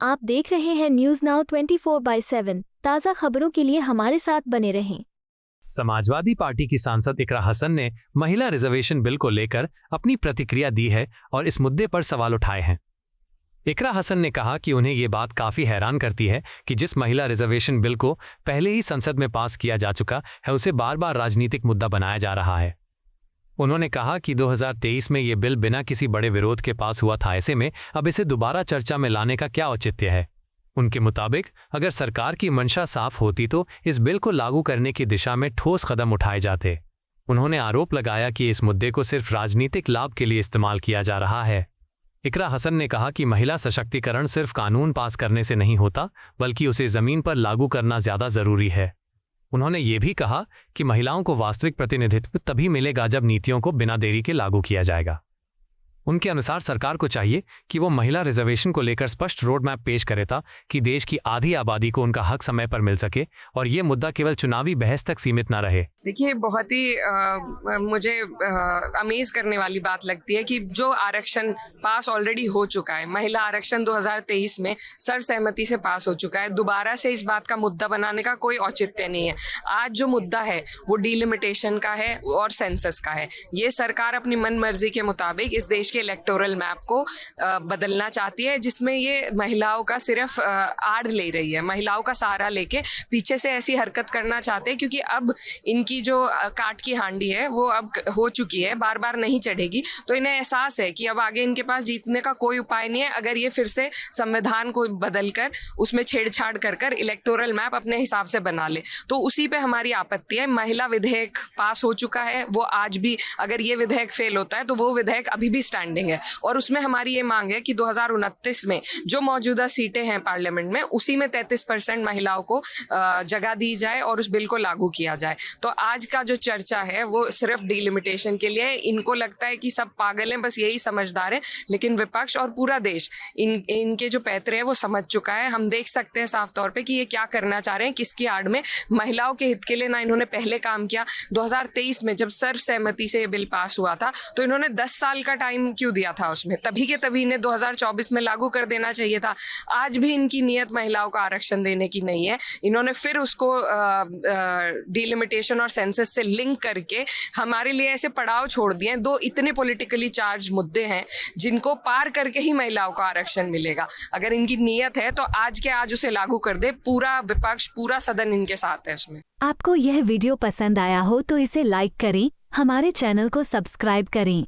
आप देख रहे हैं न्यूज नाउ 24/7। ताज़ा खबरों के लिए हमारे साथ बने रहें। समाजवादी पार्टी की सांसद इकरा हसन ने महिला रिजर्वेशन बिल को लेकर अपनी प्रतिक्रिया दी है और इस मुद्दे पर सवाल उठाए हैं। इकरा हसन ने कहा कि उन्हें ये बात काफी हैरान करती है कि जिस महिला रिजर्वेशन बिल को पहले ही संसद में पास किया जा चुका है उसे बार बार राजनीतिक मुद्दा बनाया जा रहा है। उन्होंने कहा कि 2023 में ये बिल बिना किसी बड़े विरोध के पास हुआ था, ऐसे में अब इसे दोबारा चर्चा में लाने का क्या औचित्य है। उनके मुताबिक अगर सरकार की मंशा साफ होती तो इस बिल को लागू करने की दिशा में ठोस कदम उठाए जाते। उन्होंने आरोप लगाया कि इस मुद्दे को सिर्फ राजनीतिक लाभ के लिए इस्तेमाल किया जा रहा है। इकरा हसन ने कहा कि महिला सशक्तिकरण सिर्फ कानून पास करने से नहीं होता, बल्कि उसे जमीन पर लागू करना ज्यादा जरूरी है। उन्होंने ये भी कहा कि महिलाओं को वास्तविक प्रतिनिधित्व तभी मिलेगा जब नीतियों को बिना देरी के लागू किया जाएगा। उनके अनुसार सरकार को चाहिए कि वो महिला रिजर्वेशन को लेकर स्पष्ट रोड मैप पेश करे ताकि देश की आधी आबादी को उनका हक समय पर मिल सके और ये मुद्दा केवल चुनावी बहस तक सीमित न रहे। देखिए, बहुत ही मुझे अमेज करने वाली बात लगती है कि जो आरक्षण पास ऑलरेडी हो चुका है, महिला आरक्षण 2023 में सर्वसहमति से पास हो चुका है, दोबारा से इस बात का मुद्दा बनाने का कोई औचित्य नहीं है। आज जो मुद्दा है वो डिलिमिटेशन का है और सेंसस का है। ये सरकार अपनी मन मर्जी के मुताबिक इस देश के इलेक्टोरल मैप को बदलना चाहती है, जिसमें ये महिलाओं का सिर्फ आड़ ले रही है, महिलाओं का सहारा लेके पीछे से ऐसी हरकत करना चाहते हैं, क्योंकि अब इनकी जो काट की हांडी है वो अब हो चुकी है, बार बार नहीं चढ़ेगी। तो इन्हें एहसास है कि अब आगे इनके पास जीतने का कोई उपाय नहीं है अगर ये फिर से संविधान को बदलकर उसमें छेड़छाड़ कर कर इलेक्टोरल मैप अपने हिसाब से बना ले। तो उसी पे हमारी आपत्ति है। महिला विधेयक पास हो चुका है, वो आज भी अगर ये विधेयक फेल होता है तो वो विधेयक अभी भी स्टैंडिंग है और उसमें हमारी ये मांग है कि 2029 में जो मौजूदा सीटें हैं पार्लियामेंट में, उसी में 33% महिलाओं को जगह दी जाए और उस बिल को लागू किया जाए। तो आज का जो चर्चा है वो सिर्फ डिलिमिटेशन के लिए। इनको लगता है कि सब पागल हैं, बस यही समझदार हैं, लेकिन विपक्ष और पूरा देश इनके जो पैतरे हैं वो समझ चुका है। हम देख सकते हैं साफ तौर पे कि ये क्या करना चाह रहे हैं, किसकी आड़ में। महिलाओं के हित के लिए ना इन्होंने पहले काम किया। 2023 में जब सर्वसहमति से ये बिल पास हुआ था तो इन्होंने 10 साल का टाइम क्यों दिया था उसमें? तभी के तभी इन्हें 2024 में लागू कर देना चाहिए था। आज भी इनकी नीयत महिलाओं को आरक्षण देने की नहीं है। इन्होंने फिर उसको डिलिमिटेशन और सेंसस से लिंक करके हमारे लिए ऐसे पड़ाव छोड़ दिए। दो इतने पॉलिटिकली चार्ज मुद्दे हैं जिनको पार करके ही महिलाओं को आरक्षण मिलेगा। अगर इनकी नीयत है तो आज के आज उसे लागू कर दे। पूरा विपक्ष, पूरा सदन इनके साथ है उसमें। आपको यह वीडियो पसंद आया हो तो इसे लाइक करें, हमारे चैनल को सब्सक्राइब करें।